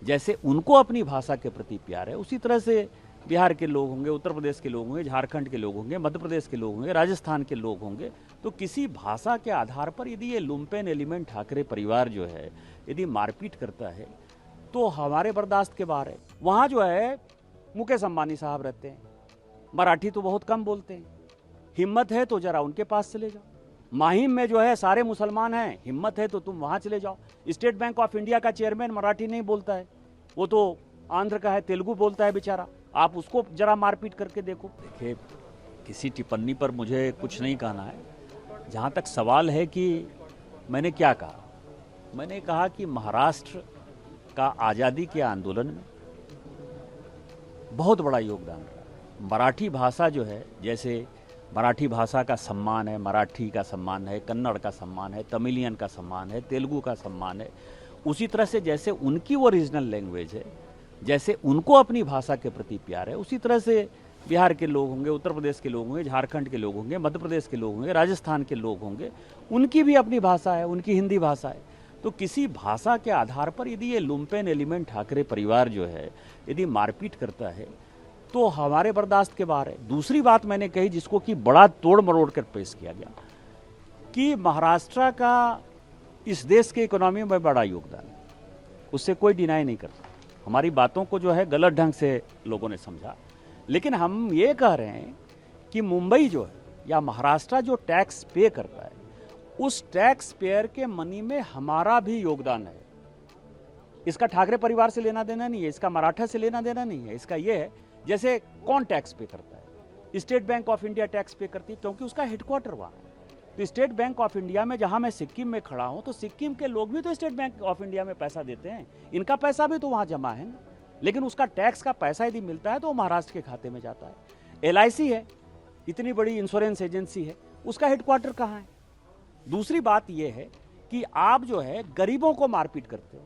जैसे उनको अपनी भाषा के प्रति प्यार है, उसी तरह से बिहार के लोग होंगे, उत्तर प्रदेश के लोग होंगे, झारखंड के लोग होंगे, मध्य प्रदेश के लोग होंगे, राजस्थान के लोग होंगे। तो किसी भाषा के आधार पर यदि ये लुम्पेन एलिमेंट ठाकरे परिवार जो है यदि मारपीट करता है तो हमारे बर्दाश्त के बाहर है। वहाँ जो है मुकेश अंबानी साहब रहते हैं, मराठी तो बहुत कम बोलते हैं, हिम्मत है तो जरा उनके पास चले जाओ। माहिम में जो है सारे मुसलमान हैं, हिम्मत है तो तुम वहाँ चले जाओ। स्टेट बैंक ऑफ इंडिया का चेयरमैन मराठी नहीं बोलता है, वो तो आंध्र का है, तेलुगु बोलता है बेचारा, आप उसको जरा मारपीट करके देखो। देखिए, किसी टिप्पणी पर मुझे कुछ नहीं कहना है। जहाँ तक सवाल है कि मैंने क्या कहा, मैंने कहा कि महाराष्ट्र का आज़ादी के आंदोलन में बहुत बड़ा योगदान रहा। मराठी भाषा जो है, जैसे मराठी भाषा का सम्मान है, मराठी का सम्मान है, कन्नड़ का सम्मान है, तमिलियन का सम्मान है, तेलुगु का सम्मान है, उसी तरह से जैसे उनकी वो रीजनल लैंग्वेज है, जैसे उनको अपनी भाषा के प्रति प्यार है, उसी तरह से बिहार के लोग होंगे, उत्तर प्रदेश के लोग होंगे, झारखंड के लोग होंगे, मध्य प्रदेश के लोग होंगे, राजस्थान के लोग होंगे, उनकी भी अपनी भाषा है, उनकी हिंदी भाषा है। तो किसी भाषा के आधार पर यदि ये लुम्पेन एलिमेंट ठाकरे परिवार जो है यदि मारपीट करता है तो हमारे बर्दाश्त के बाहर है। दूसरी बात मैंने कही जिसको कि बड़ा तोड़ मरोड़ कर पेश किया गया कि महाराष्ट्र का इस देश के इकोनॉमी में बड़ा योगदान है, उससे कोई डिनाई नहीं करता। हमारी बातों को जो है गलत ढंग से लोगों ने समझा, लेकिन हम ये कह रहे हैं कि मुंबई जो है या महाराष्ट्र जो टैक्स पे करता है, उस टैक्स पेयर के मनी में हमारा भी योगदान है। इसका ठाकरे परिवार से लेना देना नहीं है, इसका मराठा से लेना देना नहीं है। इसका ये है जैसे कौन टैक्स पे करता है, state bank of India tax पे करती है क्योंकि उसका हेडक्वार्टर वहाँ है। तो स्टेट बैंक ऑफ इंडिया में जहाँ मैं सिक्किम में खड़ा हूँ, तो सिक्किम के लोग भी तो स्टेट बैंक ऑफ इंडिया में पैसा देते हैं, इनका पैसा भी तो वहाँ जमा है ना। लेकिन उसका टैक्स का पैसा यदि मिलता है तो वो महाराष्ट्र के खाते में जाता है। LIC है, इतनी बड़ी इंश्योरेंस एजेंसी है, उसका हेडक्वार्टर कहाँ है। दूसरी बात यह है कि आप जो है गरीबों को मारपीट करते हो।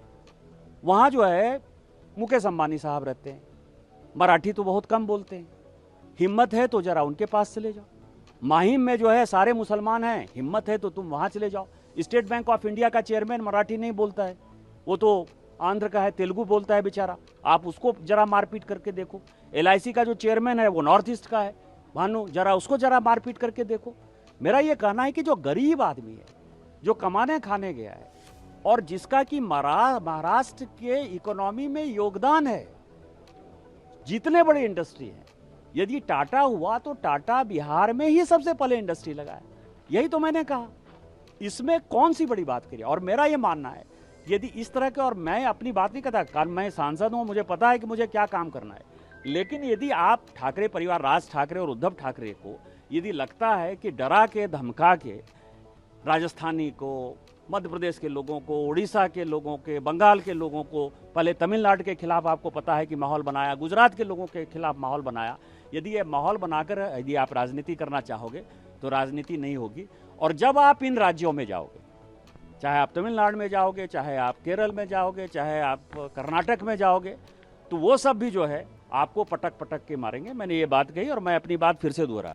वहाँ जो है मुकेश अंबानी साहब रहते हैं, मराठी तो बहुत कम बोलते हैं, हिम्मत है तो जरा उनके पास चले जाओ। माहिम में जो है सारे मुसलमान हैं, हिम्मत है तो तुम वहाँ चले जाओ। स्टेट बैंक ऑफ इंडिया का चेयरमैन मराठी नहीं बोलता है, वो तो आंध्र का है, तेलुगु बोलता है बेचारा, आप उसको जरा मारपीट करके देखो। LIC का जो चेयरमैन है वो नॉर्थ ईस्ट का है, भानु, जरा उसको जरा मारपीट करके देखो। मेरा ये कहना है कि जो गरीब आदमी है, जो कमाने खाने गया है और जिसका कि महाराष्ट्र के इकोनॉमी में योगदान है, जितने बड़े इंडस्ट्री हैं, यदि टाटा हुआ तो टाटा बिहार में ही सबसे पहले इंडस्ट्री लगाया। यही तो मैंने कहा, इसमें कौन सी बड़ी बात करी। और मेरा ये मानना है यदि इस तरह के, और मैं अपनी बात नहीं करता, कारण मैं सांसद हूं, मुझे पता है कि मुझे क्या काम करना है, लेकिन यदि आप ठाकरे परिवार, राज ठाकरे और उद्धव ठाकरे को यदि लगता है कि डरा के धमका के राजस्थानी को, मध्य प्रदेश के लोगों को, उड़ीसा के लोगों के, बंगाल के लोगों को, पहले तमिलनाडु के खिलाफ आपको पता है कि माहौल बनाया, गुजरात के लोगों के खिलाफ माहौल बनाया, यदि ये माहौल बनाकर यदि आप राजनीति करना चाहोगे तो राजनीति नहीं होगी। और जब आप इन राज्यों में जाओगे, चाहे आप तमिलनाडु में जाओगे, चाहे आप केरल में जाओगे, चाहे आप कर्नाटक में जाओगे, तो वो सब भी जो है आपको पटक पटक के मारेंगे। मैंने ये बात कही और मैं अपनी बात फिर से दोहरा।